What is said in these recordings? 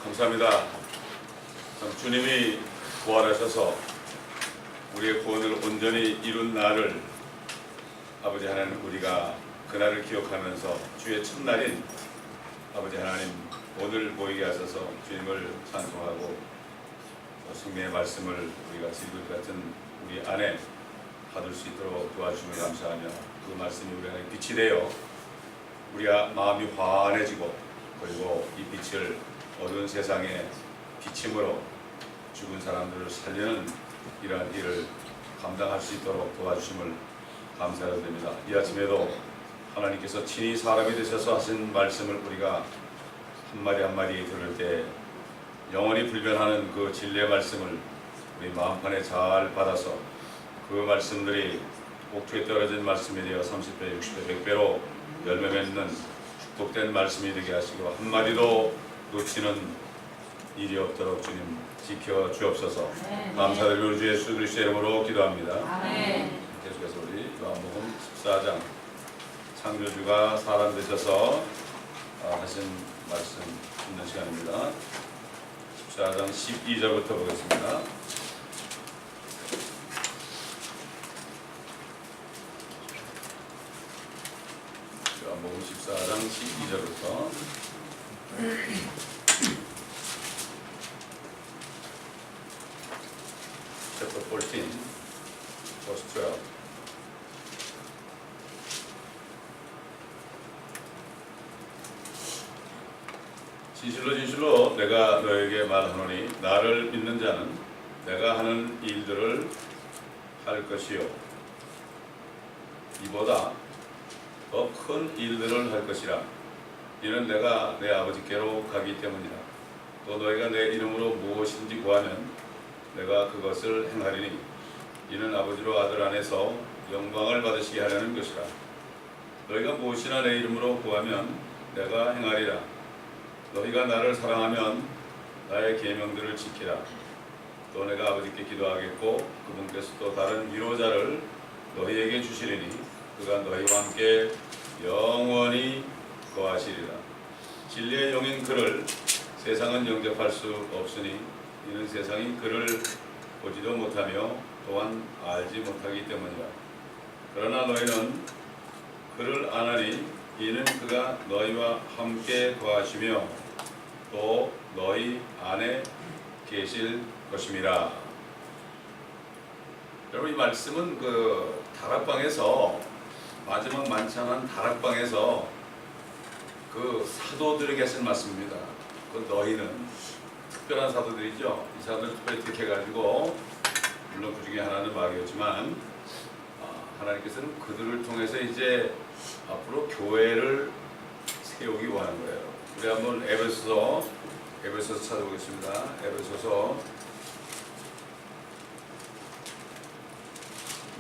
감사합니다. 참 주님이 부활하셔서 우리의 구원을 온전히 이룬 날을 아버지 하나님 우리가 그날을 기억하면서 주의 첫날인 아버지 하나님 오늘 모이게 하셔서 주님을 찬송하고 성경의 말씀을 우리가 질것 같은 우리 안에 받을 수 있도록 도와주심을 감사하며 그 말씀이 우리 안에 빛이 되어 우리가 마음이 환해지고 그리고 이 빛을 어두운 세상에 비침으로 죽은 사람들을 살리는 이러한 일을 감당할 수 있도록 도와주심을 감사드립니다. 이 아침에도 하나님께서 친히 사람이 되셔서 하신 말씀을 우리가 한마디 한마디 들을 때 영원히 불변하는 그 진리의 말씀을 우리 마음판에 잘 받아서 그 말씀들이 옥토에 떨어진 말씀이 되어 30배, 60배, 100배로 열매 맺는 축복된 말씀이 되게 하시고 한마디도 놓치는 일이 없도록 주님 지켜 주옵소서. 감사드리며 주 예수 그리스도의 이름으로 기도합니다. 아멘. 계속해서 우리 요한복음 14장 창조주가 사람 되셔서 하신 말씀 듣는 시간입니다. 14장 12절부터 보겠습니다. 요한복음 14장 12절부터 chapter 14, verse 12. 진실로 진실로 내가 너에게 말하노니 나를 믿는 자는 내가 하는 일들을 할 것이요 이보다 더 큰 일들을 할 것이라. 이는 내가 내 아버지께로 가기 때문이라. 또 너희가 내 이름으로 무엇인지 구하면 내가 그것을 행하리니 이는 아버지로 아들 안에서 영광을 받으시게 하려는 것이라. 너희가 무엇이나 내 이름으로 구하면 내가 행하리라. 너희가 나를 사랑하면 나의 계명들을 지키라. 또 내가 아버지께 기도하겠고 그분께서 또 다른 위로자를 너희에게 주시리니 그가 너희와 함께 영원히 거하시리라. 진리의 영인 그를 세상은 영접할 수 없으니 이는 세상이 그를 보지도 못하며 또한 알지 못하기 때문이라. 그러나 너희는 그를 아나니 이는 그가 너희와 함께 거하시며 또 너희 안에 계실 것임이라. 여러분 이 말씀은 그 다락방에서 마지막 만찬한 다락방에서 그 사도들에게 하신 말씀입니다. 그 너희는 특별한 사도들이죠. 이 사도들 특별히 택해가지고 물론 그 중에 하나는 마귀였지만 하나님께서는 그들을 통해서 이제 앞으로 교회를 세우기 원하는 거예요. 우리 한번 에베소서 찾아보겠습니다. 에베소서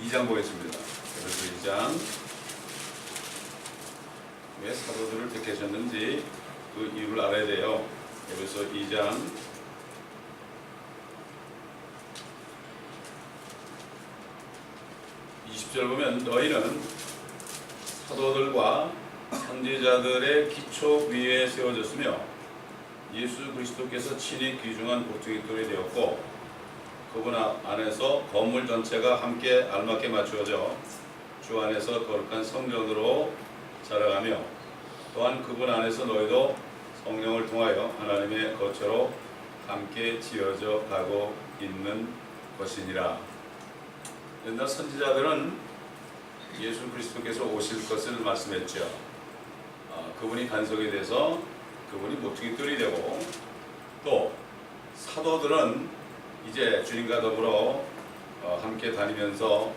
2장 보겠습니다. 에베소 2장. 왜 사도들을 택하셨는지 그 이유를 알아야 돼요. 에베소 2장 20절 보면 너희는 사도들과 선지자들의 기초 위에 세워졌으며 예수 그리스도께서 친히 귀중한 보충이돌이 되었고 그분 안에서 건물 전체가 함께 알맞게 맞추어져 주 안에서 거룩한 성전으로 자라가며 또한 그분 안에서 너희도 성령을 통하여 하나님의 거처로 함께 지어져 가고 있는 것이니라. 옛날 선지자들은 예수 그리스도께서 오실 것을 말씀했죠. 그분이 간석이 돼서 그분이 모퉁이 뜰이 되고 또 사도들은 이제 주님과 더불어 함께 다니면서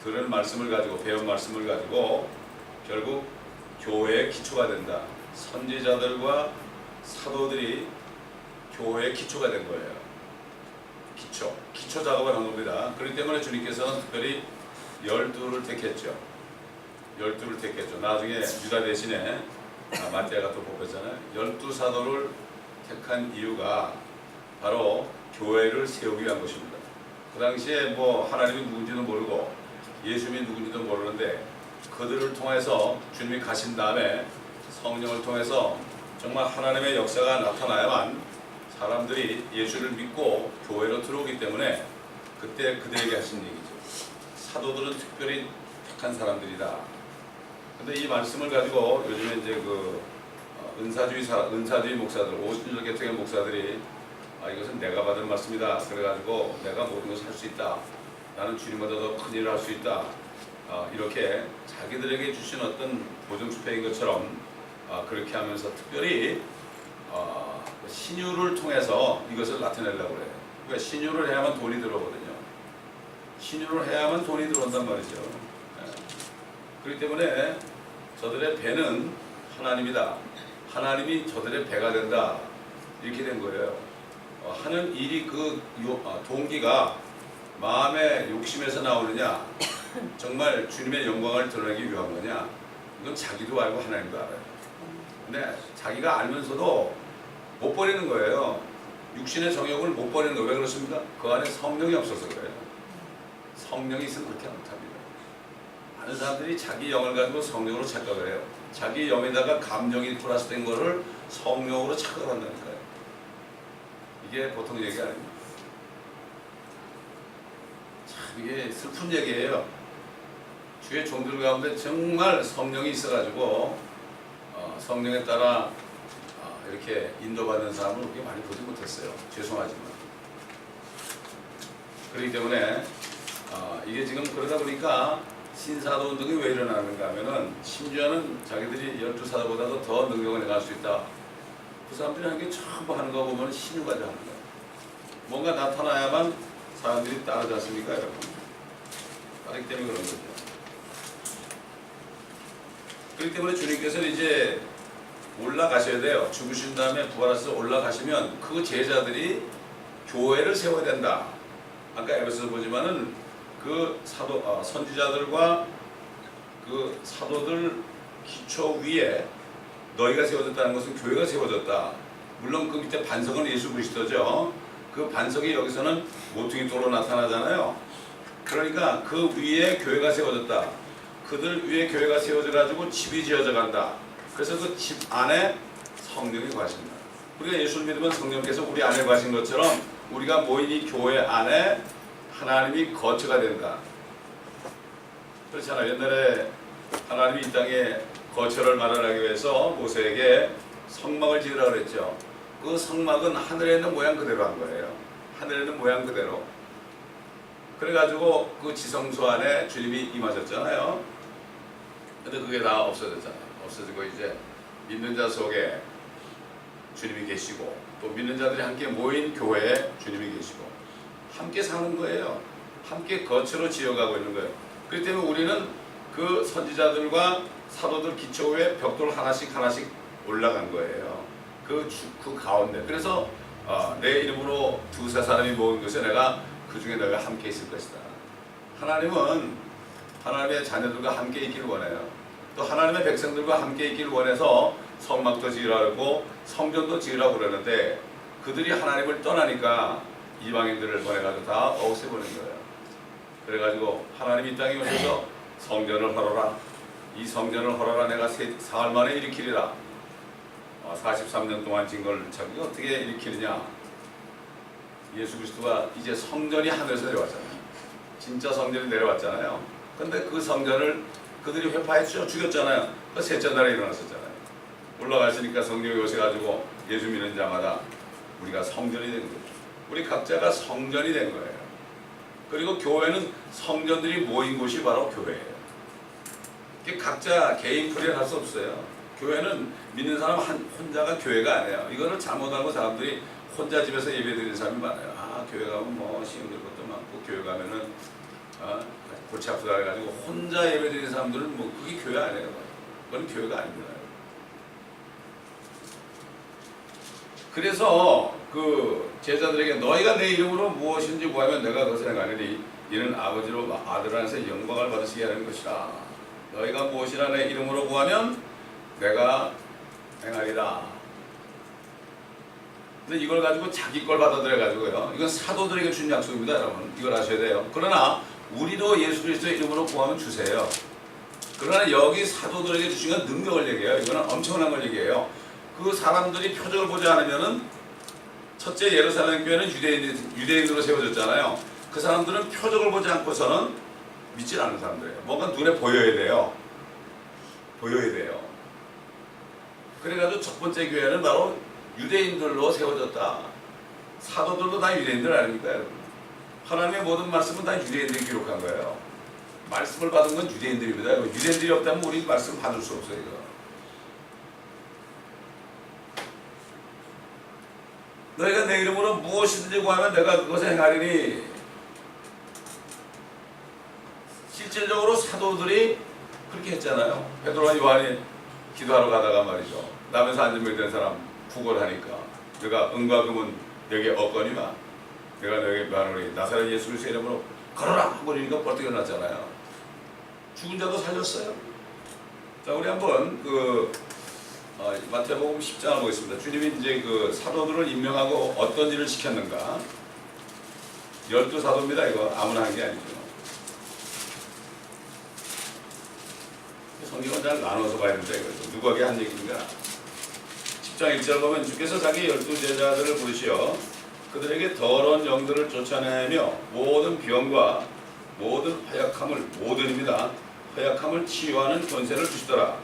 들은 말씀을 가지고 배운 말씀을 가지고 결국 교회의 기초가 된다. 선지자들과 사도들이 교회의 기초가 된 거예요. 기초 작업을 한 겁니다. 그렇기 때문에 주님께서는 특별히 12를 택했죠. 12를 택했죠. 나중에 유다 대신에 마태가 또 뽑혔잖아요. 12사도를 택한 이유가 바로 교회를 세우기 위한 것입니다. 그 당시에 뭐 하나님이 누군지도 모르고 예수님이 누군지도 모르는데 그들을 통해서 주님이 가신 다음에 성령을 통해서 정말 하나님의 역사가 나타나야만 사람들이 예수를 믿고 교회로 들어오기 때문에 그때 그들에게 하신 얘기죠. 사도들은 특별히 택한 사람들이다. 근데 이 말씀을 가지고 요즘에 이제 은사주의 목사들, 오순절 개척의 목사들이 이것은 내가 받은 말씀이다. 그래가지고 내가 모든 것을 할 수 있다. 나는 주님보다 더 큰 일을 할 수 있다. 이렇게 자기들에게 주신 어떤 보증수표인 것처럼 그렇게 하면서 특별히 신유를 통해서 이것을 나타내려고 그래요. 그러니까 신유를 해야만 돈이 들어오거든요. 신유를 해야만 돈이 들어온단 말이죠. 그렇기 때문에 저들의 배는 하나님이다. 하나님이 저들의 배가 된다. 이렇게 된 거예요. 하는 일이 동기가 마음의 욕심에서 나오느냐, 정말 주님의 영광을 드러내기 위한 거냐, 이건 자기도 알고 하나님도 알아요. 근데 자기가 알면서도 못 버리는 거예요. 육신의 정욕을 못 버리는 거예요. 왜 그렇습니까? 그 안에 성령이 없어서 그래요. 성령이 있으면 그렇게 못합니다. 많은 사람들이 자기 영을 가지고 성령으로 착각을 해요. 자기 영에다가 감정이 플러스된 거를 성령으로 착각을 한다니까요. 이게 보통 얘기가 아닙니다. 참 이게 슬픈 얘기예요. 주의 종들 가운데 정말 성령이 있어가지고 성령에 따라 이렇게 인도받는 사람을 그렇게 많이 보지 못했어요. 죄송하지만. 그렇기 때문에 이게 지금 그러다 보니까 신사도 운동이 왜 일어나는가 하면은 심지어는 자기들이 12사도보다도 더 능력을 내갈 수 있다. 그 사람들이 하는 게 전부 하는 거 보면 신유가지 하는 거예요. 뭔가 나타나야만 사람들이 따르지 않습니까, 여러분? 따르기 때문에 그런 거죠. 그렇기 때문에 주님께서는 이제 올라가셔야 돼요. 죽으신 다음에 부활하셔서 올라가시면 그 제자들이 교회를 세워야 된다. 아까 에베소서 보지만은 그 선지자들과 그 사도들 기초 위에 너희가 세워졌다는 것은 교회가 세워졌다. 물론 그 밑에 반석은 예수 그리스도죠. 그 반석이 여기서는 모퉁이 돌로 나타나잖아요. 그러니까 그 위에 교회가 세워졌다. 그들 위에 교회가 세워져 가지고 집이 지어져 간다. 그래서 그 집 안에 성령이 거하신다. 우리가 예수를 믿으면 성령께서 우리 안에 거하신 것처럼 우리가 모인 이 교회 안에 하나님이 거처가 된다. 그렇잖아요. 옛날에 하나님이 이 땅에 거처를 마련하기 위해서 모세에게 성막을 지으라고 그랬죠. 그 성막은 하늘에 있는 모양 그대로 한 거예요. 하늘에 있는 모양 그대로. 그래가지고 그 지성소 안에 주님이 임하셨잖아요. 근데 그게 다 없어졌잖아요. 없어지고 이제 믿는 자 속에 주님이 계시고 또 믿는 자들이 함께 모인 교회에 주님이 계시고 함께 사는 거예요. 함께 거처로 지어가고 있는 거예요. 그렇기 때문에 우리는 그 선지자들과 사도들 기초 위에 벽돌 하나씩 올라간 거예요. 그 가운데. 그래서 내 이름으로 두세 사람이 모은 것에 내가 그 중에 너희가 함께 있을 것이다. 하나님은 하나님의 자녀들과 함께 있기를 원해요. 또 하나님의 백성들과 함께 있기를 원해서 성막도 지으라고 성전도 지으라고 그러는데 그들이 하나님을 떠나니까 이방인들을 보내가지고 다 없애버린 거예요. 그래가지고 하나님이 이 땅에 오셔서 성전을 헐어라. 이 성전을 헐어라. 내가 사흘 만에 일으키리라. 43년 동안 진 걸 자기가 어떻게 일으키느냐. 예수 그리스도가 이제 성전이 하늘에서 내려왔잖아요. 진짜 성전이 내려왔잖아요. 근데 그 성전을 그들이 회파했죠. 죽였잖아요. 그 셋째 날에 일어났었잖아요. 올라가시니까 성령이 오셔가지고 예수 믿는 자마다 우리가 성전이 된 거죠. 우리 각자가 성전이 된 거예요. 그리고 교회는 성전들이 모인 곳이 바로 교회예요. 각자 개인 프리할 수 없어요. 교회는 믿는 사람 혼자가 교회가 아니에요. 이거를 잘못 알고 사람들이 혼자 집에서 예배 드리는 사람이 많아요. 교회 가면 뭐 시험들 것도 많고 교회 가면은 골치 아프다 해가지고 혼자 예배 드리는 사람들은 뭐 그게 교회 아니에요. 그건 교회가 아닙니다. 그래서 그 제자들에게 너희가 내 이름으로 무엇인지 구하면 내가 그것을 행하리니 이는 아버지로 아들 안에서 영광을 받으시게 하는 것이라. 너희가 무엇이라 내 이름으로 구하면 내가 행하리다. 근데 이걸 가지고 자기 걸 받아들여 가지고요. 이건 사도들에게 준 약속입니다, 여러분. 이걸 아셔야 돼요. 그러나 우리도 예수 그리스도의 이름으로 구하면 주세요. 그러나 여기 사도들에게 주신 건 능력을 얘기해요. 이거는 엄청난 걸 얘기해요. 그 사람들이 표적을 보지 않으면은 첫째 예루살렘 교회는 유대인으로 세워졌잖아요. 그 사람들은 표적을 보지 않고서는 믿지 않는 사람들이에요. 뭔가 눈에 보여야 돼요. 보여야 돼요. 그래가지고 첫 번째 교회는 바로 유대인들로 세워졌다. 사도들도 다 유대인들 아닙니까, 여러분? 하나님의 모든 말씀은 다 유대인들이 기록한 거예요. 말씀을 받은 건 유대인들입니다. 유대인들이 없다면 우리 말씀 받을 수 없어요. 이거. 너희가 내 이름으로 무엇이든지 구하면 내가 그것을 행하리니. 실질적으로 사도들이 그렇게 했잖아요. 베드로와 요한이 기도하러 가다가 말이죠. 남에서 안전병 된 사람 구걸하니까 내가 은과 금은 내게 없거니와 내가 너에게 말하노니 나사렛 예수 그리스도의 이름으로 걸어라 하고 그러니까 벌떡 일어났잖아요. 죽은 자도 살렸어요. 자, 우리 한번 마태복음 10장을 보겠습니다. 주님이 이제 그 사도들을 임명하고 어떤 일을 시켰는가. 12사도입니다. 이거 아무나 한 게 아니죠. 성경은 잘 나눠서 봐야 된다 이거죠. 누구에게 한 얘기인가. 10장 1절 보면 주께서 자기 12제자들을 부르시어 그들에게 더러운 영들을 쫓아내며 모든 병과 모든 허약함을, 모든입니다. 허약함을 치유하는 권세를 주시더라.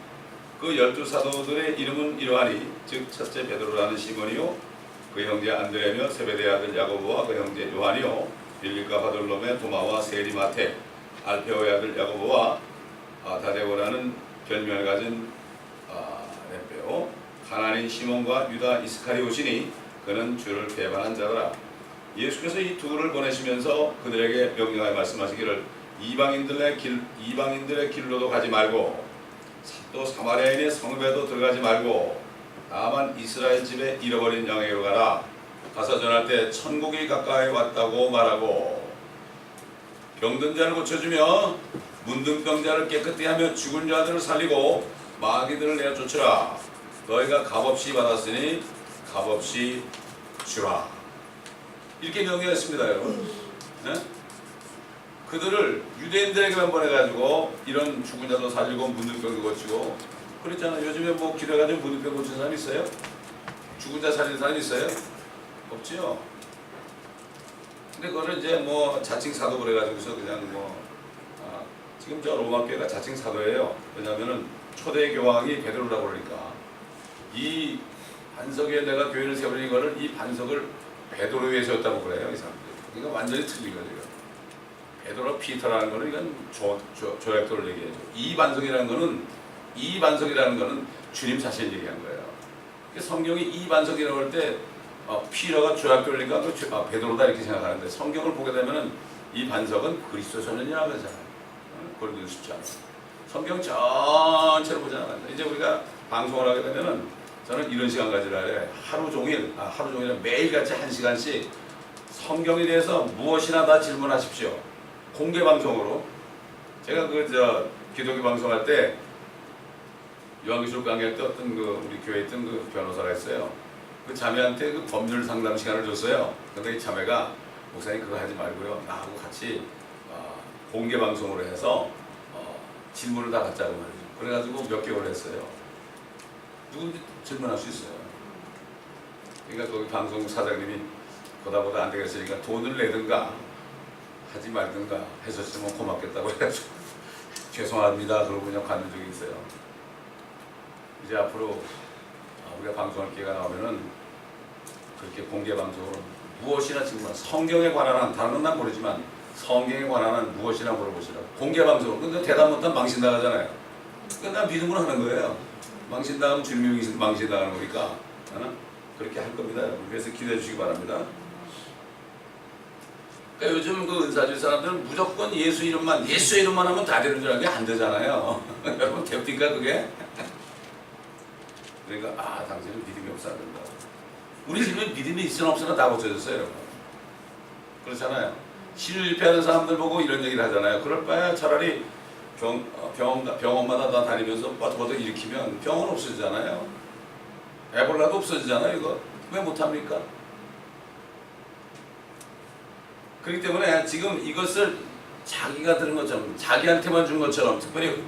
그 12사도들의 이름은 이러하니 즉 첫째 베드로라는 시몬이요 그 형제 안드레며 세베대의 아들 야고보와 그 형제 요한이요 빌립과 바돌로메 도마와 세리마테 알페오의 아들 야고보와 다데오라는 별명을 가진 렛베오 가나안인 시몬과 유다 이스카리오시니 그는 주를 배반한 자더라. 예수께서 이 둘을 보내시면서 그들에게 명령하여 말씀하시기를 이방인들의 길로도 가지 말고 또 사마리아인의 성읍에도 들어가지 말고 다만 이스라엘 집에 잃어버린 양에게로 가라. 가서 전할 때 천국이 가까이 왔다고 말하고 병든 자를 고쳐주며 문둥병 자를 깨끗이 하며 죽은 자들을 살리고 마귀들을 내어쫓으라. 너희가 값없이 받았으니 값없이 주라. 이렇게 명령했습니다, 여러분. 네? 그들을 유대인들에게만 보내가지고 이런 죽은 자도 살리고 문둥병도 고치고 그랬잖아요. 요즘에 뭐 기도해가지고 문둥병 고친 사람 있어요? 죽은 자 살리는 사람 있어요? 없지요. 근데 그거를 이제 뭐 자칭 사도 그래가지고서 그냥 지금 저 로마 교회가 자칭 사도예요. 왜냐하면은 초대 교황이 베드로라고 그러니까 이 반석에 내가 교회를 세우는 거를 이 반석을 베드로 위에 세웠다고 그래요, 이 사람들. 그러니까 완전히 틀린 거죠. 베드로 피터라는 거는 이건 조약도를 얘기해요. 이 반석이라는 거는 주님 자신을 얘기한 거예요. 성경이 이 반석이라고 할 때 피터가 조약돌리니까 베드로다 이렇게 생각하는데 성경을 보게 되면은 이 반석은 그리스도 전연이라고 하잖아요. 그걸 믿고 싶지 않아요. 성경 전체를 보지 않아요. 이제 우리가 방송을 하게 되면은 저는 이런 시간 가지라 해요. 하루 종일 매일같이 1시간씩 성경에 대해서 무엇이나 다 질문하십시오. 공개 방송으로. 제가 기독교 방송할 때 요한계시록 강의할 때 어떤 우리 교회에 있던 그 변호사가 있어요. 그 자매한테 그 법률 상담 시간을 줬어요. 근데 이 자매가 목사님 그거 하지 말고요. 나하고 같이 공개 방송으로 해서 질문을 다 받자고 말이죠. 그래가지고 몇 개월 했어요. 누구든지 질문할 수 있어요. 그러니까 거기 방송 사장님이 보다 안 되겠으니까 돈을 내든가 하지 말든가 해줬으면 고맙겠다고 해가지고 죄송합니다. 그러고 그냥 관둔 적이 있어요. 이제 앞으로 우리가 방송할 기회가 나오면은 그렇게 공개 방송으로 무엇이나 질문, 성경에 관한 한 다른 건 난 모르지만 성경에 관한 한 무엇이나 물어보시라고 공개 방송으로. 근데 대답 못하면 망신당하잖아요. 그러니까 난 믿음으로 하는 거예요. 망신당하면 주님이 망신당하는 거니까 그렇게 할 겁니다. 그래서 기대해 주시기 바랍니다. 그러니까 요즘 그 은사주의 사람들은 무조건 예수 이름만 하면 다 되는 줄 알게 안 되잖아요. 여러분 됩니까 그게? 그러니까 당신은 믿음이 없어야 된다. 우리 집에 믿음이 있으나 없으나 다 고쳐졌어요, 여러분. 그렇잖아요. 신유일패하는 사람들 보고 이런 얘기를 하잖아요. 그럴 바에 차라리 병원마다 다 다니면서 버덕버덕 일으키면 병원 없어지잖아요. 에볼라도 없어지잖아요. 이거 왜 못합니까? 그렇기 때문에 지금 이것을 자기가 들은 것처럼 자기한테만 준 것처럼 특별히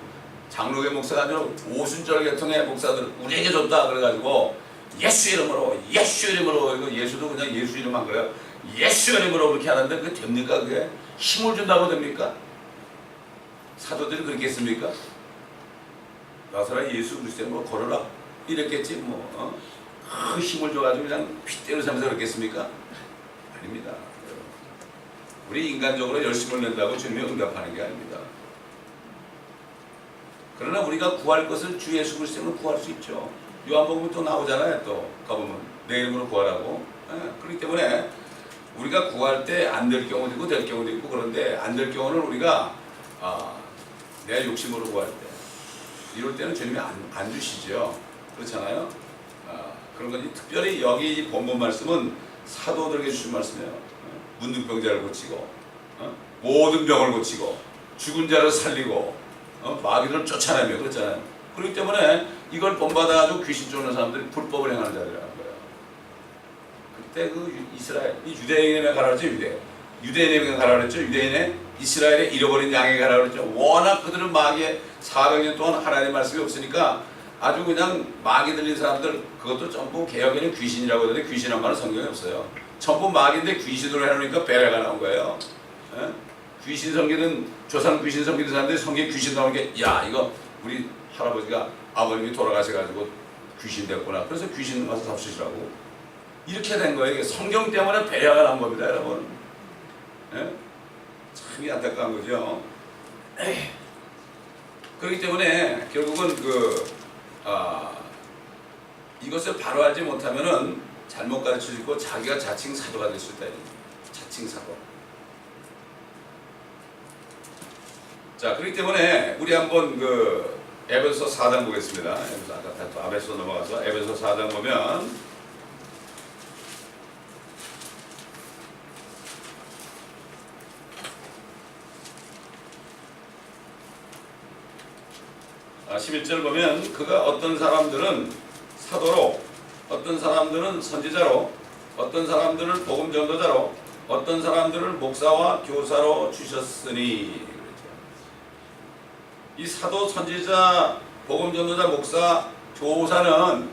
장로계 목사가 아니라 오순절 계통의 목사들 우리에게 줬다 그래가지고 예수 이름으로, 예수 이름으로. 이거 예수도 그냥 예수 이름 한 거예요. 예수 이름으로 그렇게 하는데 그게 됩니까? 그게 힘을 준다고 됩니까? 사도들이 그렇게 했습니까? 나사렛 예수 그리스도에 뭐 걸어라 이랬겠지 뭐. 그 힘을 줘가지고 그냥 핏대로 삼면서 그랬겠습니까? 아닙니다. 우리 인간적으로 열심을 낸다고 주님이 응답하는 게 아닙니다. 그러나 우리가 구할 것을 주 예수 그리스도로 구할 수 있죠. 요한복음이 또 나오잖아요. 또 가보면 내 이름으로 구하라고. 그렇기 때문에 우리가 구할 때 안 될 경우도 있고 될 경우도 있고, 그런데 안 될 경우는 우리가 내 욕심으로 구할 때 이럴 때는 주님이 안 주시죠. 그렇잖아요. 그런 거지. 특별히 여기 이 본문 말씀은 사도들에게 주신 말씀이에요. 문둥병자를 고치고 모든 병을 고치고 죽은 자를 살리고 마귀를 쫓아내며 그렇잖아요. 그렇기 때문에 이걸 본받아가지고 귀신 쫓는 사람들이 불법을 행하는 자들이라는 거예요. 그때 그 이스라엘, 이 유대인에게 가라 그랬죠. 유대인에게 가라 그랬죠. 유대인의 이스라엘의 잃어버린 양에게 가라 그랬죠. 워낙 그들은 마귀의 400년 동안 하나님의 말씀이 없으니까 아주 그냥 마귀 들린 사람들, 그것도 전부 개혁에는 귀신이라고 하는데 귀신한 말은 성경에 없어요. 전부 마귀인데 귀신으로 해놓으니까 배려가 나온 거예요. 귀신 섬기는, 조상 귀신 섬기는 사람들이 성경에 귀신 나오는 게, 야 이거 우리 할아버지가 아버님이 돌아가셔가지고 귀신 됐구나, 그래서 귀신 와서 잡수시라고 이렇게 된 거예요. 이게 성경 때문에 배려가 나온 겁니다, 여러분. 참 안타까운 거죠. 그렇기 때문에 결국은 이것을 바로 알지 못하면은 잘못 가르칠 수 있고 자기가 자칭 사도가 될 수 있다. 자칭 사도. 자, 그렇기 때문에 우리 한번 에베소 4장 보겠습니다. 에베소 넘어가서 에베소 4장 보면 아, 11절 보면 그가 어떤 사람들은 사도로, 어떤 사람들은 선지자로, 어떤 사람들은 복음 전도자로, 어떤 사람들을 목사와 교사로 주셨으니. 이 사도, 선지자, 복음 전도자, 목사, 교사는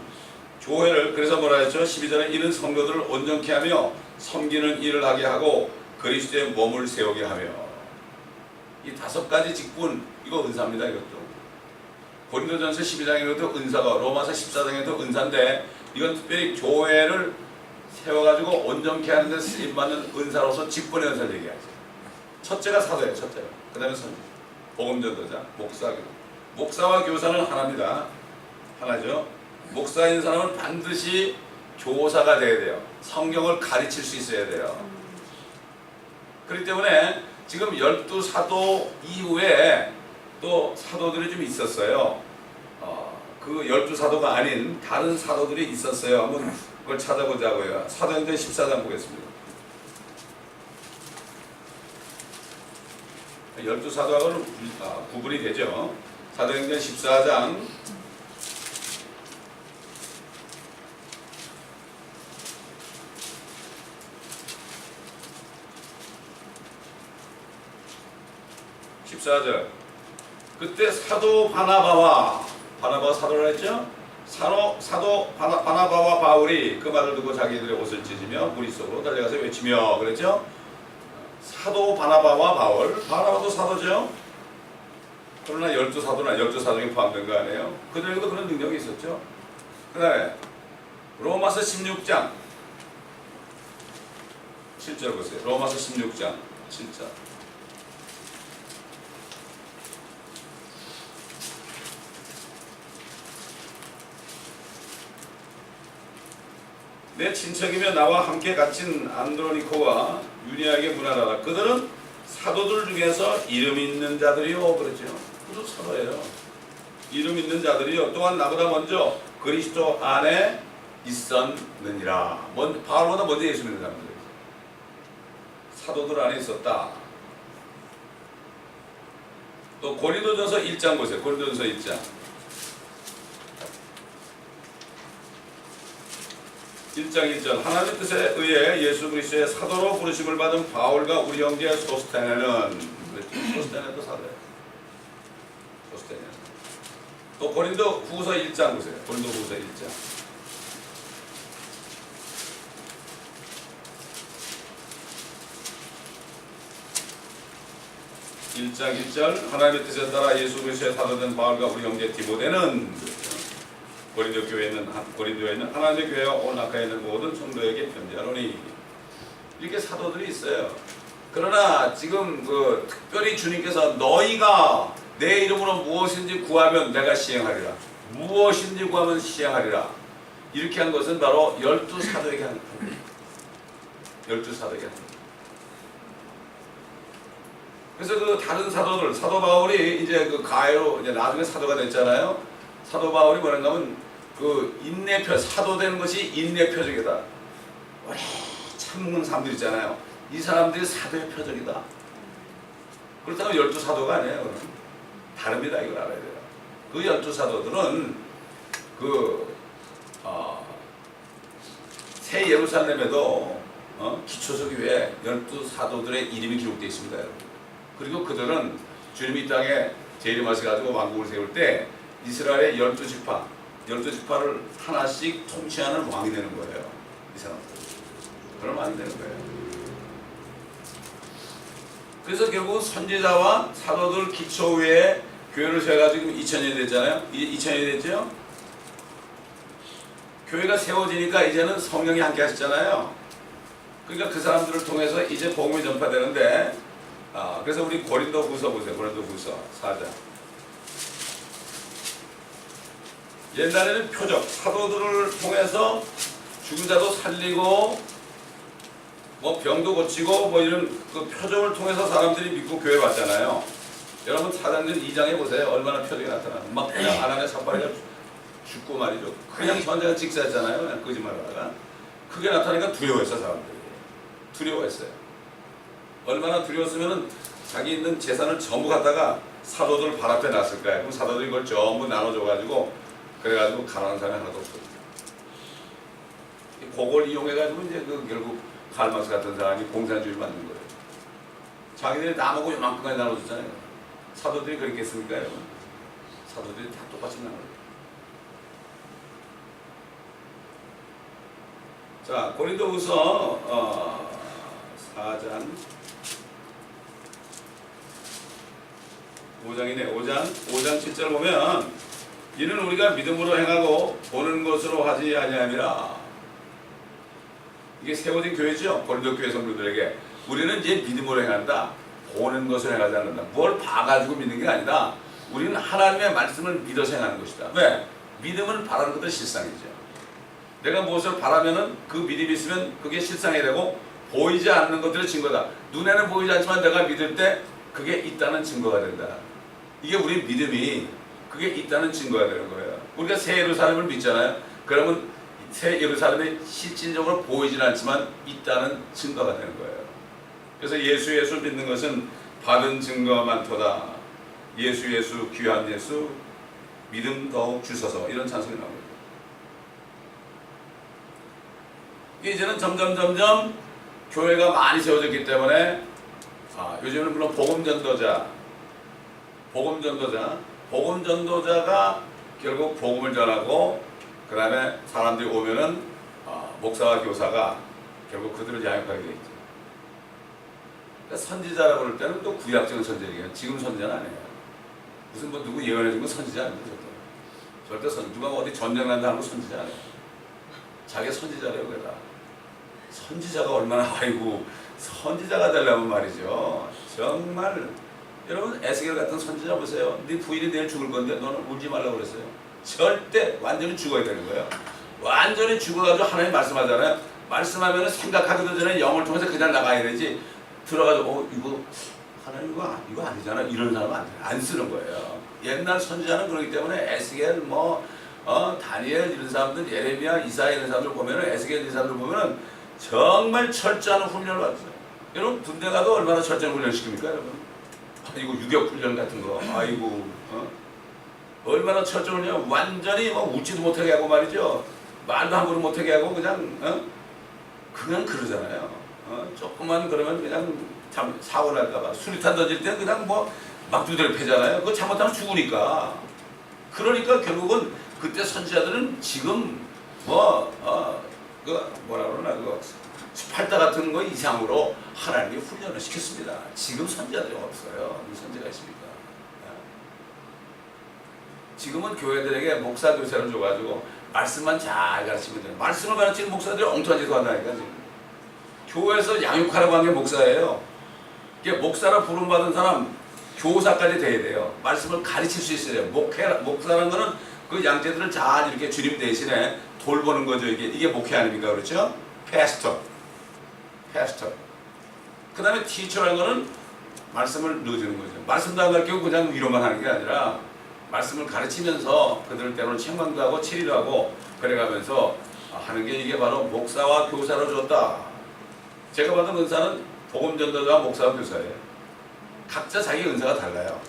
교회를, 그래서 뭐라 했죠? 12절에 이는 성도들을 온전케 하며 섬기는 일을 하게 하고 그리스도의 몸을 세우게 하며. 이 5가지 직분, 이거 은사입니다. 이것도 고린도전서 12장에도 은사가, 로마서 14장에도 은사인데 이건 특별히 교회를 세워가지고 온전케 하는 데 쓰임받는 은사로서 직분의 은사를 얘기하죠. 첫째가 사도예요. 첫째가. 그 다음에 선지, 복음 전도자, 목사와 교사는 하나입니다. 하나죠. 목사인 사람은 반드시 교사가 돼야 돼요. 성경을 가르칠 수 있어야 돼요. 그렇기 때문에 지금 12사도 이후에 또 사도들이 좀 있었어요. 그 12사도가 아닌 다른 사도들이 있었어요. 한번 그걸 찾아보자고요. 사도행전 14장 보겠습니다. 12사도하고는 구분이 되죠. 사도행전 14장 14절. 그때 사도 바나바와 사도라 했죠? 사도 바나바와 바울이 그 말을 듣고 자기들의 옷을 찢으며 무리 속으로 달려가서 외치며 그랬죠? 사도 바나바와 바나바도 사도죠? 그러나 12사도나 12사도에 포함된 거 아니에요? 그들에게도 그런 능력이 있었죠? 그 다음에 로마서 16장 7절 보세요. 로마서 16장 7절. 내 친척이며 나와 함께 갇힌 안드로니코와 유니아에게 문하라. 그들은 사도들 중에서 이름 있는 자들이요. 그렇죠. 그도 사도예요. 이름 있는 자들이요. 또한 나보다 먼저 그리스도 안에 있었느니라. 바울보다 먼저 예수 믿는 사람들. 사도들 안에 있었다. 또 고린도전서 1장 보세요. 고린도전서 1장. 1장 1절. 하나님의 뜻에 의해 예수 그리스도의 사도로 부르심을 받은 바울과 우리 형제 소스테네는, 소스테네도 사도예요. 소스테네. 또 고린도 후서 1장 보세요. 고린도 후서 1장. 1장 1절 하나님의 뜻에 따라 예수 그리스도의 사도된 바울과 우리 형제 디모데는 고린도에 있는 하나님의 교회와 온 아카에 있는 모든 성도에게 편지하노니 이렇게 사도들이 있어요. 그러나 지금 특별히 주님께서 너희가 내 이름으로 무엇인지 구하면 내가 시행하리라. 무엇인지 구하면 시행하리라. 이렇게 한 것은 바로 12사도에게 한 겁니다. 12사도에게 한 겁니다. 그래서 다른 사도들, 사도 바울이 이제 가해로 이제 나중에 사도가 됐잖아요. 사도 바울이 뭐라는가 하면 인내표, 사도되는 것이 인내 표적이다. 오래 참는 사람들 있잖아요. 이 사람들이 사도의 표적이다. 그렇다면 12사도가 아니에요. 그럼. 다릅니다. 이걸 알아야 돼요. 그 12사도들은 새 예루살렘에도 기초석유에 12사도들의 이름이 기록되어 있습니다. 여러분. 그리고 그들은 주님이 이 땅에 재림하셔가지고 왕국을 세울 때 이스라엘의 12지파를 하나씩 통치하는 왕이 되는 거예요. 이 사람들. 그런 왕이 되는 거예요. 그래서 결국 선지자와 사도들 기초 위에 교회를 세워가지고 2000년이 됐잖아요. 이제 2000년이 됐죠? 교회가 세워지니까 이제는 성령이 함께 하시잖아요. 그러니까 그 사람들을 통해서 이제 복음이 전파되는데 그래서 우리 고린도후서 보세요. 고린도후서 4장. 옛날에는 표적, 사도들을 통해서 죽은 자도 살리고 뭐 병도 고치고 뭐 이런 그 표적을 통해서 사람들이 믿고 교회 왔잖아요. 여러분 사도행전 2장에 보세요. 얼마나 표적이 나타나. 막 그냥 아나니아 삽바리가 죽고 말이죠. 그냥 전쟁을 직사했잖아요. 그냥 거짓말하다가. 그게 나타나니까 두려워했어 사람들이. 두려워했어요. 얼마나 두려웠으면은 자기 있는 재산을 전부 갖다가 사도들 발 앞에 놨을 거예요. 그럼 사도들이 이걸 전부 나눠줘가지고 그래가지고 가난한 사람이 하나도 없어요. 그걸 이용해가지고 이제 결국 칼막스 같은 사람이 공산주의를 만든 거예요. 자기들이 남하고 요만큼까지 나눠줬잖아요. 사도들이 그랬겠습니까 여러분? 사도들이 다 똑같이 나눠요. 자, 고린도후서 4장 5장이네. 5장 7절 보면 이는 우리가 믿음으로 행하고 보는 것으로 하지 아니함이라. 이게 세워진 교회죠. 고린도 교회 성도들에게 우리는 이제 믿음으로 행한다. 보는 것을 행하지 않는다. 뭘 봐가지고 믿는 게 아니다. 우리는 하나님의 말씀을 믿어서 행하는 것이다. 왜? 믿음은 바라는 것도 실상이죠. 내가 무엇을 바라면은 그 믿음이 있으면 그게 실상이 되고 보이지 않는 것들의 증거다. 눈에는 보이지 않지만 내가 믿을 때 그게 있다는 증거가 된다. 이게 우리 믿음이 그게 있다는 증거가 되는 거예요. 우리가 새 예루살렘을 믿잖아요. 그러면 새 예루살렘이 실질적으로 보이지는 않지만 있다는 증거가 되는 거예요. 그래서 예수 믿는 것은 받은 증거가 많도다. 예수 귀한 예수 믿음 더욱 주소서 이런 찬송이 나옵니다. 이제는 점점 교회가 많이 세워졌기 때문에 요즘은 물론 복음전도자가 결국 복음을 전하고 그 다음에 사람들이 오면은 목사와 교사가 결국 그들을 양육하게 돼 있죠. 그러니까 선지자라고 그럴 때는 또 구약적인 선지자예요. 지금 선지자는 아니에요. 무슨 뭐 누구 예언해준 거 선지자 아닙니다. 절대 누가 어디 전쟁 난다는 거 선지자 아니에요. 자기가 선지자래요. 그래다. 선지자가 얼마나 선지자가 되려면 말이죠. 정말 여러분 에스겔 같은 선지자 보세요. 네 부인이 내일 죽을 건데 너는 울지 말라고 그랬어요. 절대 완전히 죽어야 되는 거예요. 완전히 죽어가지고 하나님 말씀하잖아요. 말씀하면 생각하기도 전에 영을 통해서 그냥 나가야 되지. 들어가지고 이거 하나님 이거 아니잖아. 이런 사람은 안 쓰는 거예요. 옛날 선지자는 그렇기 때문에 에스겔 다니엘 이런 사람들, 예레미야, 이사야 이런 사람들 보면은 에스겔 이런 사람들 보면은 정말 철저한 훈련을 받았어요. 여러분 군대 가도 얼마나 철저한 훈련 시킵니까, 여러분? 이거 유격 훈련 같은 거, 얼마나 철저한 훈련, 완전히 웃지도 못하게 하고 말이죠. 말도 함부로 못하게 하고 그냥 그러잖아요. 조금만 그러면 그냥 참 사고 날까봐 수리탄 던질 때 그냥 막 두드려 패잖아요. 그거 잘못하면 죽으니까. 그러니까 결국은 그때 선지자들은 지금 뭐라 그러나 스팔타 같은 거 이상으로 하나님이 훈련을 시켰습니다. 지금 선지자들이 없어요. 무슨 선지가 있습니까? 지금은 교회들에게 목사 교사를 줘가지고 말씀만 잘 가르치면 돼요. 말씀을 가르치는 목사들이 엉뚱한 짓을 한다니까. 지금 교회에서 양육하라고 한 게 목사예요. 이게 목사라 부름받은 사람 교사까지 돼야 돼요. 말씀을 가르칠 수 있어야 돼요. 목사라는 거는 그 양떼들을 잘 이렇게 주님 대신에 돌보는 거죠. 이게 목회 아닙니까? 그렇죠? 패스터. 그 다음에 티처라는 거는 말씀을 넣어주는 거죠. 말씀도 안 가르치고 그냥 위로만 하는 게 아니라 말씀을 가르치면서 그들을 때로는 책망도 하고 치리도 하고 그래가면서 하는 게 이게 바로 목사와 교사로 줬다. 제가 받은 은사는 복음전도자와 목사와 교사예요. 각자 자기 은사가 달라요.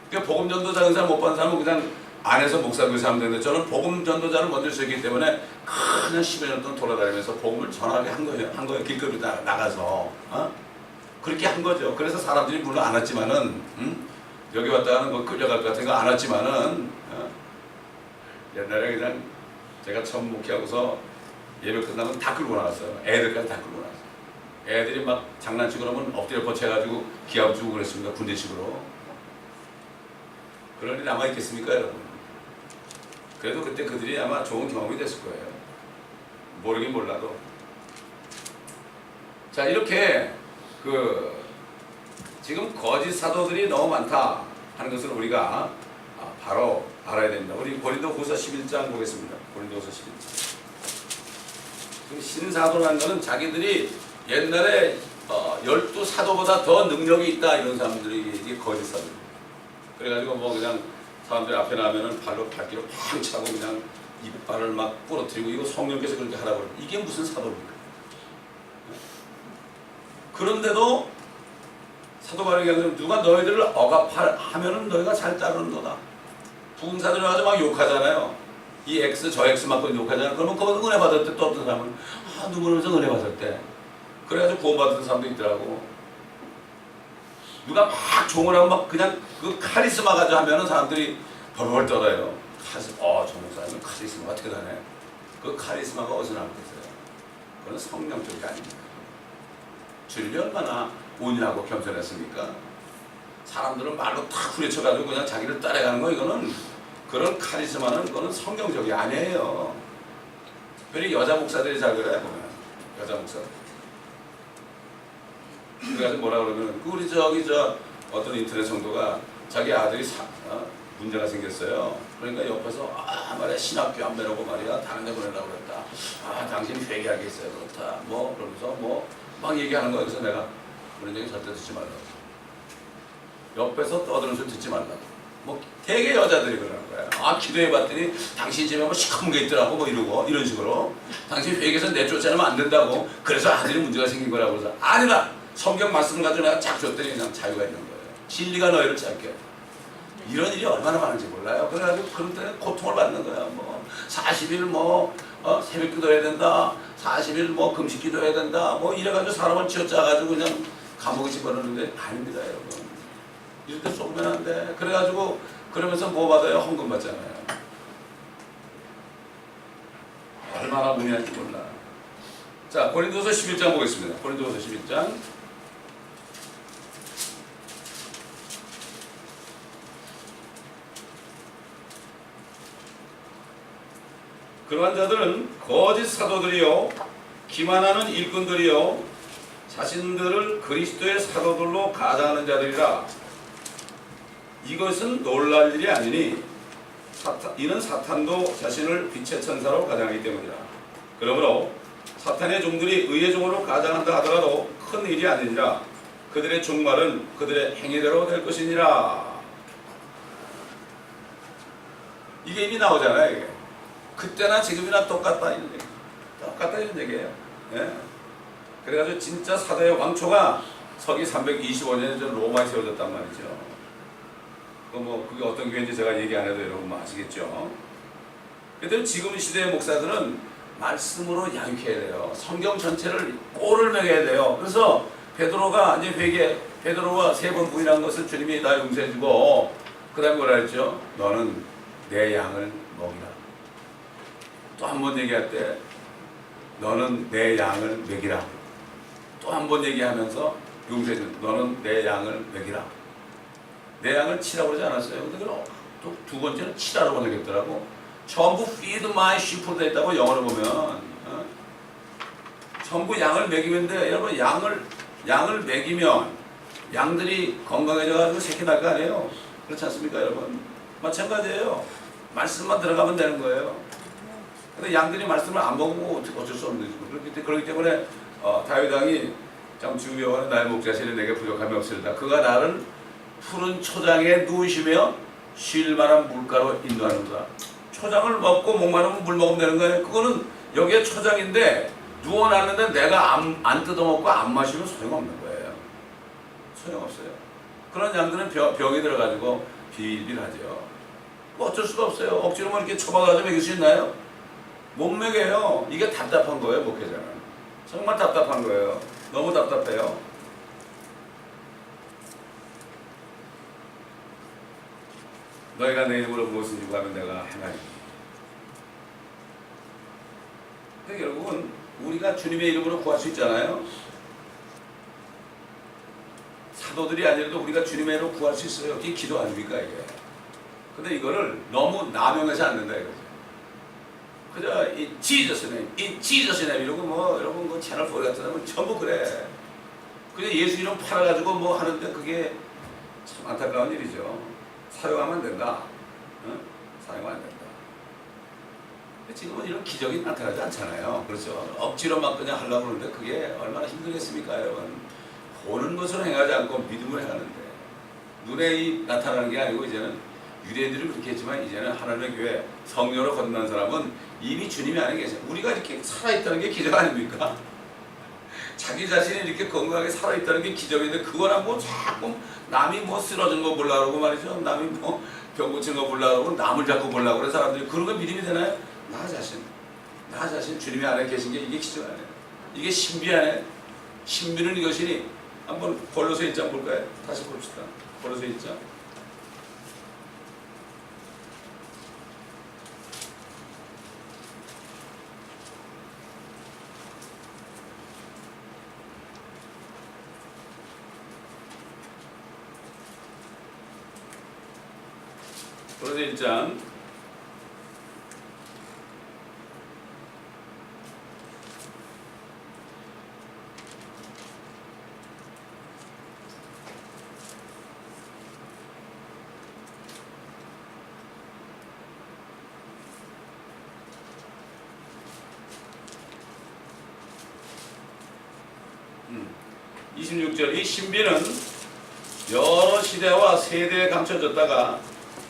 그러니까 복음전도자 은사를 못 받은 사람은 그냥 안에서 목사 교사 하면 되는데 저는 복음전도자를 먼저 주셨기 때문에 그냥 10여 년 동안 돌아다니면서 복음을 전하게 한 거예요. 길거리 나가서 그렇게 한 거죠. 그래서 사람들이 물론 안 왔지만은 여기 왔다가는 뭐 끌려갈 것 같은 거 안 왔지만은 옛날에 그냥 제가 처음 목회하고서 예배 끝나면 다 끌고 나왔어요. 애들까지 다 끌고 나왔어요. 애들이 막 장난치고 그러면 엎드려 뻗쳐가지고 기합 주고 그랬습니다. 군대식으로. 그런 일이 남아있겠습니까 여러분? 그래도 그때 그들이 아마 좋은 경험이 됐을 거예요. 모르긴 몰라도. 자, 이렇게 지금 거짓 사도들이 너무 많다 하는 것을 우리가 바로 알아야 됩니다. 우리 고린도후서 11장 보겠습니다. 고린도후서 11장. 신사도라는 것은 자기들이 옛날에 12사도보다 더 능력이 있다 이런 사람들이 이게 거짓 사도. 그래가지고 뭐 그냥 사람들 앞에 나면은 발로 발길을 팡 차고 그냥 이빨을 막 부러뜨리고 이거 성령께서 그렇게 하라고 그러고 이게 무슨 사도입니까? 그런데도 사도 바울이 얘기하는 누가 너희들을 억압하면은 너희가 잘 따르는도다. 부흥사들이 와서 막 욕하잖아요. 이 X 저 X 맞고 욕하잖아요. 그러면 그거 은혜 받을 때 또 어떤 사람은 누구는 은혜 받을 때 그래가지고 구원받은 사람도 있더라고. 누가 막 종을 하고 막 그냥 그 카리스마 가지고 하면은 사람들이 벌벌 떨어요. 저 목사님은 카리스마가 대단해. 그 카리스마가 어디서 나왔겠어요? 그건 성령 쪽이 아닙니다. 주님이 얼마나 온유하고 겸손했습니까? 사람들은 말로 탁 후려쳐가지고 그냥 자기를 따라가는 거 이거는 그런 카리스마는 그거는 성경적이 아니에요. 특별히 여자 목사들이 잘 그래요. 보면 여자 목사들. 그래가지고 뭐라 그러면 우리 어떤 인터넷 성도가 자기 아들이 문제가 생겼어요. 그러니까 옆에서 말이야 신학교 안 배우고 말이야 다른 데 보내려고 그랬다. 당신 회개하게 있어요 그렇다. 뭐 그러면서 막 얘기하는 거예요. 그래서 내가 그런 얘기 절대 듣지 말라고. 옆에서 떠드는 소리 듣지 말라고. 뭐 되게 여자들이 그러는 거야. 기도해봤더니 당신 집에 뭐 시커먼 게 있더라고 뭐 이러고 이런 식으로 당신 회개해서 내쫓아내면 안 된다고. 그래서 아들이 문제가 생긴 거라고. 그래서 아니다. 성경 말씀을 가지고 내가 쫙 줬더니 그냥 자유가 있는 거예요. 진리가 너희를 찾게. 이런 일이 얼마나 많은지 몰라요. 그래가지고 그런 때는 고통을 받는 거야. 40일 새벽 기도해야 된다. 40일 금식 기도해야 된다. 이래가지고 사람을 쥐어짜가지고 그냥 감옥에 집어넣는데 아닙니다, 여러분. 이럴 때 쏘면 안 돼. 그래가지고 그러면서 뭐 받아요? 헌금 받잖아요. 얼마나 무리한지 몰라. 자, 고린도서 11장 보겠습니다. 고린도서 11장. 그러한 자들은 거짓 사도들이요 기만하는 일꾼들이요 자신들을 그리스도의 사도들로 가장하는 자들이라. 이것은 놀랄 일이 아니니 이는 사탄도 자신을 빛의 천사로 가장하기 때문이라. 그러므로 사탄의 종들이 의의 종으로 가장한다 하더라도 큰 일이 아니니라. 그들의 종말은 그들의 행위대로 될 것이니라. 이게 이미 나오잖아요. 이게. 그때나 지금이나 똑같다 이런 얘기. 똑같다 이런 얘기예요. 예. 그래가지고 진짜 사도의 왕초가 서기 325년에 로마에 세워졌단 말이죠. 그게 어떤 교회인지 제가 얘기 안 해도 여러분 아시겠죠. 그런데 지금 시대의 목사들은 말씀으로 양육해야 돼요. 성경 전체를 꼴을 먹여야 돼요. 그래서 베드로가 이제 베드로가 3번 부인한 것을 주님이 다 용서해주고 그 다음에 뭐라 했죠? 너는 내 양을 먹이라. 또 한 번 얘기할 때 너는 내 양을 먹이라. 또 한 번 얘기하면서 용서해준 너는 내 양을 먹이라. 내 양을 치라고 그러지 않았어요. 근데 또 두 번째는 치라고 번역했더라고. 전부 feed my sheep로 돼 있다고 영어로 보면 전부 양을 먹이면 돼. 여러분 양을 먹이면 양들이 건강해져가지고 새끼 날 거 아니에요. 그렇지 않습니까 여러분? 마찬가지예요. 말씀만 들어가면 되는 거예요. 근데 양들이 말씀을 안 먹으면 어쩔 수 없는 거죠. 그렇기 때문에 다윗 왕이 참 주여와는 나의 목자시니 내게 부족함이 없으리다. 그가 나를 푸른 초장에 누우시며 쉴 만한 물가로 인도하는구나. 초장을 먹고 목마르면 물 먹으면 되는 거예요. 그거는 여기에 초장인데 누워놨는데 내가 안 뜯어먹고 안 마시면 소용없는 거예요. 소용없어요. 그런 양들은 병이 들어가지고 비일비일하죠. 뭐 어쩔 수가 없어요. 억지로만 이렇게 처박아가지고 먹일 수 있나요? 못 먹여요. 이게 답답한 거예요, 목회자는. 정말 답답한 거예요. 너무 답답해요. 너희가 내 이름으로 무엇을 요구하면 내가 행하리. 그러니까 결국은 우리가 주님의 이름으로 구할 수 있잖아요. 사도들이 아니라도 우리가 주님의 이름으로 구할 수 있어요. 이게 기도 아닙니까 이게. 근데 이거를 너무 남용해서 안 된다 이거죠. 그저 이 지저스네 이러고 뭐 여러분 그 채널 4 같은 데는 전부 그래. 그냥 예수 이름 팔아가지고 뭐 하는데 그게 참 안타까운 일이죠. 사용하면 안 된다. 응? 사용하면 안 된다. 지금은 이런 기적이 나타나지 않잖아요. 그렇죠. 억지로 막 그냥 하려고 하는데 그게 얼마나 힘들겠습니까 여러분. 보는 것으로 행하지 않고 믿음으로 행하는데 눈에 나타나는 게 아니고 이제는 유대인들이 그렇게 했지만 이제는 하나님의 교회 성령으로 거듭난 사람은 이미 주님이 안에 계세요. 우리가 이렇게 살아있다는 게 기적 아닙니까? 자기 자신이 이렇게 건강하게 살아있다는 게 기적인데 그거랑 뭐 자꾸 남이 뭐 쓰러진 거 보려고 그러고 말이죠. 남이 뭐 병 고친 거 보려고 그러고 남을 자꾸 보려고 그래 사람들이. 그런 거 믿음이 되나요? 나 자신 주님이 안에 계신 게 이게 기적 아니에요. 이게 신비 아니에요. 신비는 이것이니 한번 골로새 1장 볼까요? 다시 봅시다. 골로새 1장. 골로새 1장 26절 이 신비는 여러 시대와 세대에 감춰졌다가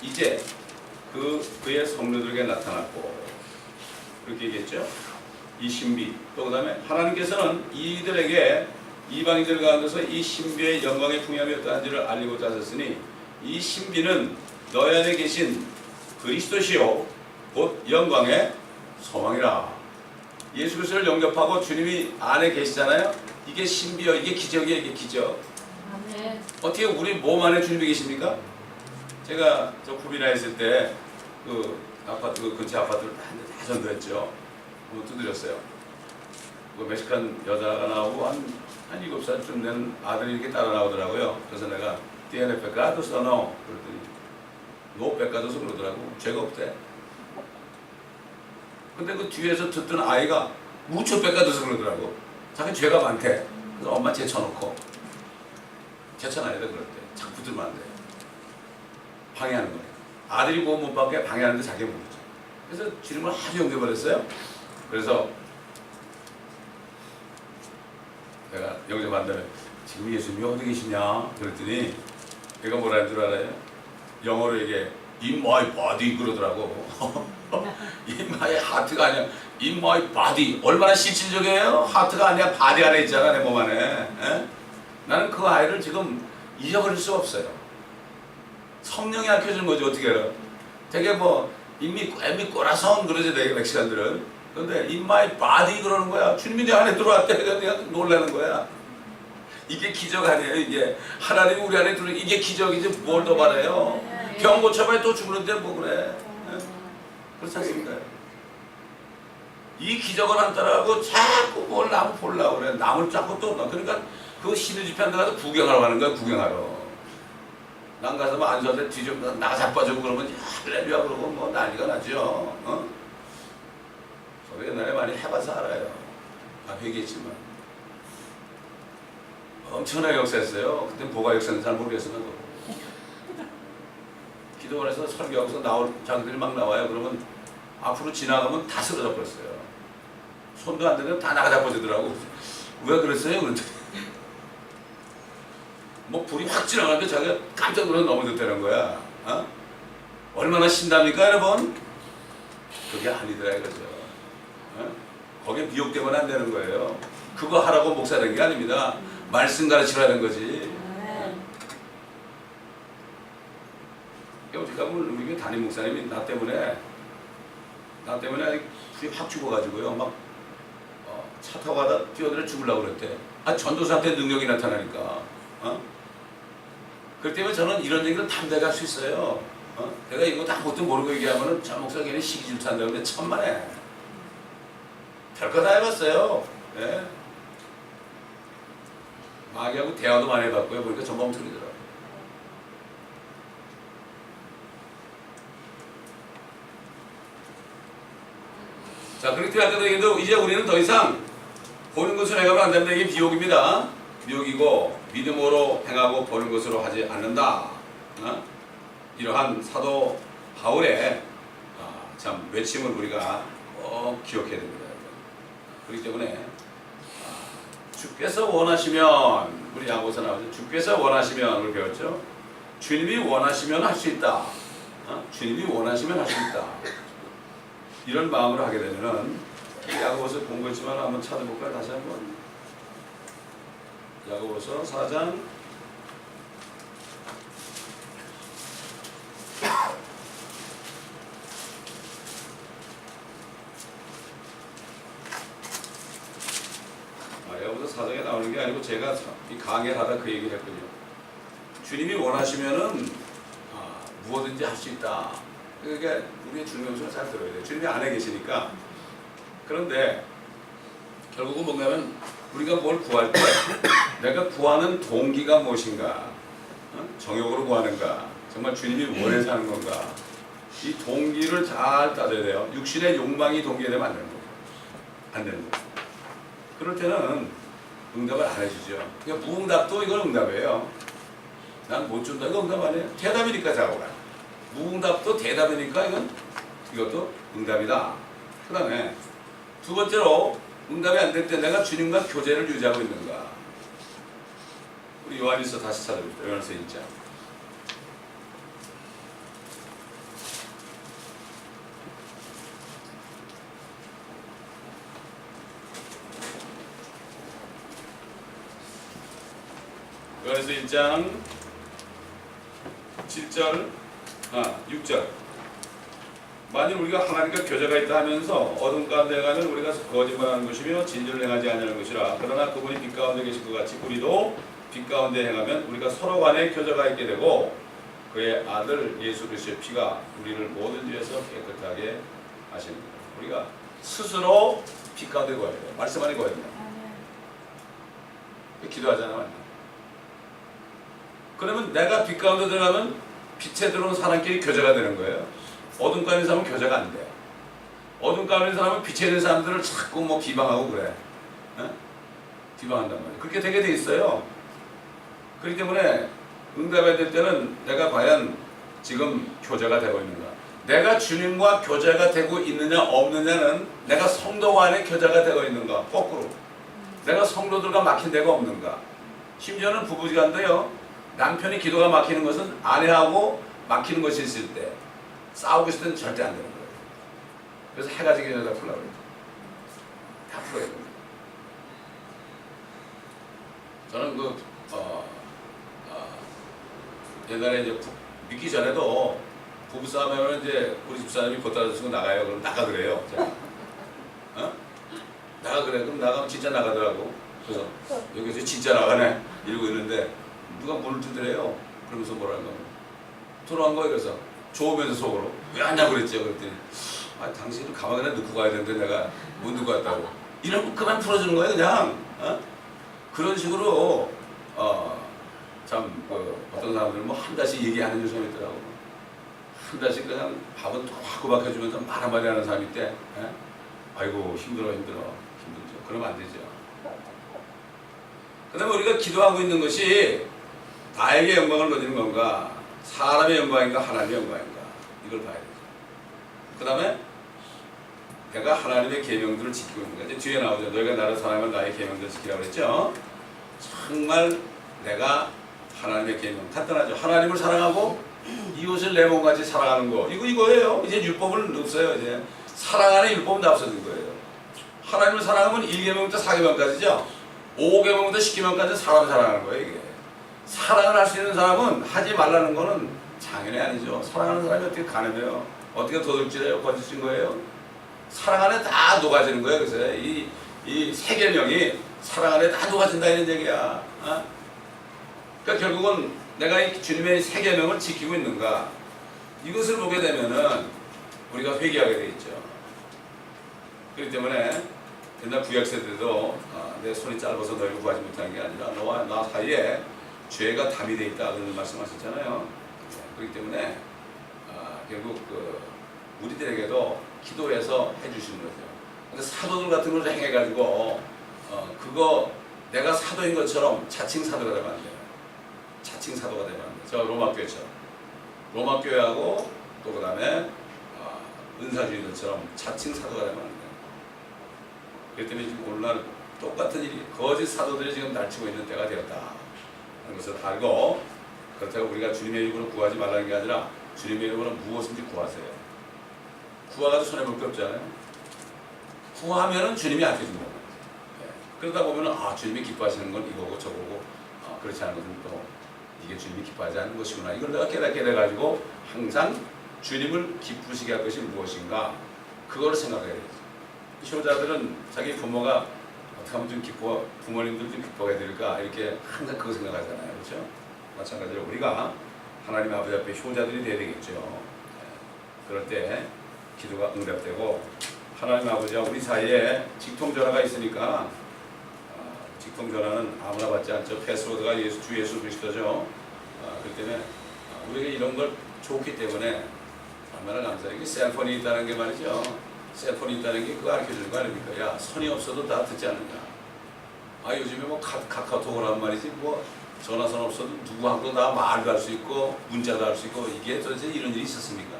이제 그의 성도들에게 나타났고 그렇게 얘기했죠. 이 신비 또 그 다음에 하나님께서는 이들에게 이방인들 가운데서 이 신비의 영광의 풍요함이 어떠한지를 알리고자 하셨으니 이 신비는 너희 안에 계신 그리스도시요 곧 영광의 소망이라. 예수 그리스도를 영접하고 주님이 안에 계시잖아요. 이게 신비요. 이게 기적이에요. 이게 기적. 아멘. 어떻게 우리 몸 안에 주님이 계십니까? 제가 저 쿠비나에 있을 때 그 아파트 그 근처 아파트를 다 전도했죠. 한번 두드렸어요. 그 멕시칸 여자가 나오고 한 7살쯤 된 아들이 이렇게 따라 나오더라고요. 그래서 내가 tiene pecado o no? 그랬더니 no pecados 그러더라고. 죄가 없대. 근데 그 뒤에서 듣던 아이가 mucho pecados 그러더라고. 자기 죄가 많대. 그래서 엄마 제쳐놓고 제쳐놔야 돼 그럴 때. 자꾸 붙들면 안 돼. 방해하는 거예요. 아들이 보면 못 받게 방해하는데 자기가 모르죠. 그래서 주님을 아주 영접버렸어요. 그래서 내가 영접한 다음에 지금 예수님이 어디 계시냐 그랬더니 얘가 뭐라 하는 줄 알아요? 영어로 이게 In my body 그러더라고. In my heart가 아니야. In my body. 얼마나 실질적이에요? 하트가 아니야. 바디 안에 있잖아. 내 몸 안에. 에? 나는 그 아이를 지금 잊어버릴 수가 없어요. 성령이 알려주는 거지 어떻게 알아? 되게 뭐 이미 꼬라선 그러지 되게 멕시칸들은. 근데 in my body 그러는 거야. 주님이 내 안에 들어왔대. 내가 놀라는 거야. 이게 기적 아니에요. 이게 하나님이 우리 안에 들어오는 이게 기적이지 뭘 더 바라요. 병 고쳐봐야 또 죽는데 뭐 그래. 그렇지 않습니까? 이 기적을 안 따라가고 자꾸 뭘 나무 보려고 그래. 나무를 자꾸 또 없나. 그러니까 그 시드 집회 한데 가서 구경하러 가는 거야. 구경하러. 난 가서 뭐 안수한테 뒤져 나 자빠지고 그러면 할렐루야 그러고 뭐 난리가 나죠. 어? 저도 옛날에 많이 해봐서 알아요. 다 회개했지만 엄청나게 역사했어요. 그때 뭐가 역사인지 잘 모르겠으면 기도원에서 설교하고서 나올 장들이 막 나와요. 그러면 앞으로 지나가면 다 쓰러져 버렸어요. 손도 안 되면 다 나가 자빠지더라고. 왜 그랬어요? 그랬더니 뭐 불이 확 지나가는데 자기가 깜짝 놀라서 넘어졌다는 거야. 어? 얼마나 신답니까 여러분? 그게 아니더라 이거죠. 어? 거기에 미혹되면 안 되는 거예요. 그거 하라고 목사 된 게 아닙니다. 말씀 가르치라는 거지. 어떻게 보면 우리 담임 목사님이 나 때문에 불이 확 죽어가지고요. 막 차 타고 가다 뛰어들어 죽으려고 그랬대. 아 전도사한테 능력이 나타나니까. 어? 그렇기 때문에 저는 이런 얘기를 담대하게 할 수 있어요. 어? 내가 이거 다 아무것도 모르고 얘기하면은 저 목사 걔는 시기질 산다고 근데 천만에 별거 다 해봤어요. 예? 마귀하고 대화도 많이 해봤고요. 보니까 전부 엉터리더라고요. 자, 그렇게 하더라도 이제 우리는 더 이상 보는 것으로 행하면 안 된다. 이게 비욕입니다. 비욕이고 믿음으로 행하고 보는 것으로 하지 않는다. 어? 이러한 사도 바울의 참 외침을 우리가 꼭 기억해야 됩니다. 그렇기 때문에 주께서 원하시면 우리 야고보서 나오죠. 주께서 원하시면 우리 배웠죠. 주님이 원하시면 할 수 있다. 주님이 원하시면 할 수 있다. 이런 마음으로 하게 되면은 야고보서 본 거지만 한번 찾아볼까요? 다시 한번 야고보서 4장 4장에 나오는 게 아니고 제가 이 강의를 하다 그 얘기를 했거든요. 주님이 원하시면은 무엇든지 할 수 있다. 그러니까 우리의 중요성을 잘 들어야 돼요. 주님이 안에 계시니까. 그런데 결국은 뭔가면 우리가 뭘 구할 때 내가 구하는 동기가 무엇인가, 정욕으로 구하는가, 정말 주님이 원해서 하는 건가, 이 동기를 잘 따져야 돼요. 육신의 욕망이 동기가 되면 안 되는 거예요. 안 되는 거예요. 그럴 때는 응답을 안 해주죠. 그러니까 무응답도 이건 응답이에요. 난 못 준다. 이거 응답 아니에요. 대답이니까 자고라. 무응답도 대답이니까 이것도 응답이다. 그 다음에 두 번째로 응답이 안 될 때 내가 주님과 교제를 유지하고 있는가. 우리 요한일서 다시 찾아봅시다. 요한일서 1장. 요한일서 1장 7절 6절. 만일 우리가 하나님과 교제가 있다 하면서 어둠 가운데 가면 우리가 거짓말하는 것이며 진리를 행하지 아니하는 것이라. 그러나 그분이 빛 가운데 계신 것 같이 우리도 빛 가운데 행하면 우리가 서로 간에 교제가 있게 되고 그의 아들 예수 그리스도의 피가 우리를 모든 죄에서 깨끗하게 하십니다. 우리가 스스로 빛 가운데 거해야 돼요. 말씀 안에 거해야 돼요. 기도하잖아요. 그러면 내가 빛 가운데 들어가면 빛에 들어온 사람끼리 교제가 되는 거예요. 어둠 가운데 사람은 교제가 안 돼. 어둠 가운데 사람은 빛에 있는 사람들을 자꾸 뭐 비방하고 그래. 비방한단 말이에요. 그렇게 되게 돼 있어요. 그렇기 때문에 응답해야 될 때는 내가 과연 지금 교제가 되고 있는가. 내가 주님과 교제가 되고 있느냐 없느냐는 내가 성도 안에 교제가 되고 있는가. 거꾸로. 내가 성도들과 막힌 데가 없는가. 심지어는 부부지간도요. 남편이 기도가 막히는 것은 아내하고 막히는 것이 있을 때, 싸우고 있을 때는 절대 안 되는 거예요. 그래서 해가 지기 전에 다 풀라고 그래요. 다 풀어야 됩니다. 저는 옛날에 이제 믿기 전에도 부부싸움 하면 이제 우리 집사람이 보따리 쓰고 나가요. 그럼 나가 그래요. 나가 그래. 그럼 나가면 진짜 나가더라고. 그래서 여기서 진짜 나가네. 이러고 있는데 누가 문을 두드려요. 그러면서 뭐라는 거야. 들어간 거예요. 그래서 좋으면서 속으로 왜 왔냐고 그랬죠. 그랬더니 아, 당신을 가방에 넣고 가야 되는데 내가 못 넣고 갔다고. 이러면 그만 풀어주는 거예요, 그냥. 그런 식으로 참 어떤 사람들은 뭐 한 달씩 얘기하는 사람이 있더라고. 한 달씩 그냥 밥은 꼬박꼬박 해주면서 말 한마디 하는 사람이 있대. 아이고 힘들어 힘들죠. 그러면 안 되죠. 그 다음에 우리가 기도하고 있는 것이 나에게 영광을 얻는 건가, 사람의 영광인가, 하나님의 영광인가, 이걸 봐야 되죠. 그 다음에 내가 하나님의 계명들을 지키고 있는 거죠. 뒤에 나오죠. 너희가 나를 사랑하면 나의 계명들을 지키라고 그랬죠. 정말 내가 하나님의 계명, 간단하죠. 하나님을 사랑하고 이웃을 내 몸같이 사랑하는 거, 이거예요. 이제 율법은 없어요. 이제 사랑하는 율법은 다 없어진 거예요. 하나님을 사랑하면 1계명부터 4계명까지죠. 5계명부터 10계명까지 사람 사랑하는 거예요. 이게 사랑을 할 수 있는 사람은 하지 말라는 거는 당연히 아니죠. 사랑하는 사람이 어떻게 가늠해요? 어떻게 도둑질해요? 거짓인 거예요? 사랑 안에 다 녹아지는 거예요. 그래서 이 3계명이 사랑 안에 다 녹아진다 이런 얘기야. 그러니까 결국은 내가 이 주님의 3계명을 지키고 있는가, 이것을 보게 되면은 우리가 회개하게 되겠죠. 그렇기 때문에 옛날 구약세대도 내 손이 짧아서 너희를 구하지 못하는 게 아니라 너와 나 사이에 죄가 담이 되어 있다 그런 말씀하셨잖아요. 그렇기 때문에 결국 우리들에게도 기도해서 해주시는 거죠. 근데 사도들 같은 걸 행해가지고 그거 내가 사도인 것처럼 자칭 사도가 되면 안 돼요. 자칭 사도가 되면 안 돼요. 저 로마교회처럼 로마교회하고 또 그 다음에 은사주의들처럼 자칭 사도가 되면 안 돼요. 그렇기 때문에 지금 오늘날 똑같은 일이 거짓 사도들이 지금 날치고 있는 때가 되었다 하는 것을 알고, 그렇다고 우리가 주님의 이름으로 구하지 말라는 게 아니라 주님의 이름으로 무엇인지 구하세요. 구하가도 손해볼 게 없잖아요. 구하면은 주님이 아껴준다고. 그러다 보면은 주님이 기뻐하시는 건 이거고 저거고, 그렇지 않은 것은 또 이게 주님이 기뻐하지 않는 것이구나, 이걸 내가 깨닫게 돼가지고 항상 주님을 기쁘시게 할 것이 무엇인가, 그거를 생각해야 되죠. 효자들은 자기 부모가 어떻게 하면 좀 부모님들 좀 기뻐해 드릴까, 이렇게 항상 그거 생각하잖아요. 그렇죠? 마찬가지로 우리가 하나님 아버지 앞에 효자들이 돼야 되겠죠. 그럴 때 기도가 응답되고, 하나님 아버지와 우리 사이에 직통전화가 있으니까, 직통전화는 아무나 받지 않죠. 패스워드가 주 예수 그리스도죠. 그렇기 때문에 우리에게 이런 걸 좋기 때문에 얼마나 감사해요. 이게 셀폰이 있다는 게 말이죠. 셀폰이 있다는 게 그거 가르쳐주는 거 아닙니까? 야, 선이 없어도 다 듣지 않느냐. 요즘에 뭐 카카오톡을 하는 말이지, 뭐 전화선 없어도 누구하고도 다 말도 할 수 있고 문자도 할 수 있고, 이게 도대체 이런 일이 있었습니까?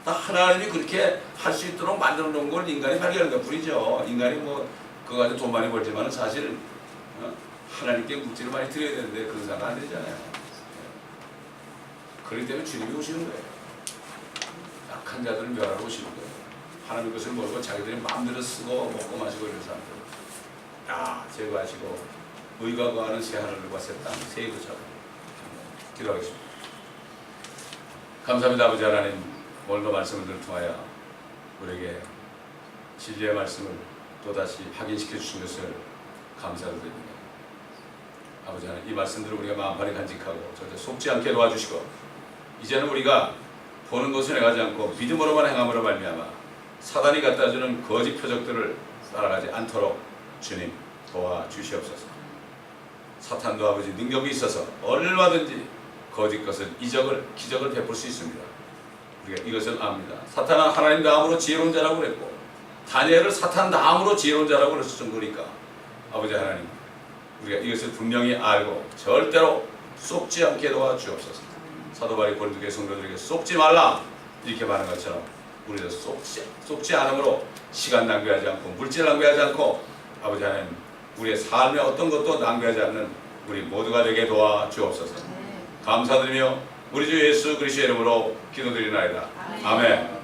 다 하나님이 그렇게 할 수 있도록 만들어 놓은 걸 인간이 발견한 것 뿐이죠. 인간이 뭐 그거 가지고 돈 많이 벌지만 사실 하나님께 묵지를 많이 드려야 되는데 그런 생각 안 되잖아요. 그렇기 때문에 주님이 오시는 거예요. 약한 자들을 멸하러 오시는 거예요. 하나님 것을 모르고 자기들이 마음대로 쓰고 먹고 마시고 이런 사람들, 제거하시고 의가 거하는 새 하늘과 새 땅, 새 이루처럼 기도하겠습니다. 감사합니다. 아버지 하나님, 오늘도 말씀을 통하여 우리에게 진리의 말씀을 또다시 확인시켜 주신 것을 감사드립니다. 아버지 하나님, 이 말씀들을 우리가 마음판에 간직하고 절대 속지 않게 도와주시고, 이제는 우리가 보는 것을 행하지 않고 믿음으로만 행함으로 말미암아 사단이 갖다주는 거짓 표적들을 따라가지 않도록 주님 도와주시옵소서. 사탄도 아버지 능력이 있어서 얼마든지 거짓 것을, 이적을, 기적을 베풀 수 있습니다. 우리가 이것을 압니다. 사탄은 하나님 다음으로 지혜로운 자라고 그랬고, 다니엘을 사탄 다음으로 지혜로운 자라고 그랬을 정도니까 아버지 하나님, 우리가 이것을 분명히 알고 절대로 속지 않게 도와주옵소서. 사도 바울이 고린도교회 성도들에게 속지 말라 이렇게 말한 것처럼 우리도 속지 않음으로 시간 낭비하지 않고 물질 낭비하지 않고, 아버지 하나님, 우리의 삶에 어떤 것도 낭비하지 않는 우리 모두가 되게 도와주옵소서. 감사드리며 우리 주 예수 그리스도의 이름으로 기도드리나이다. 아멘.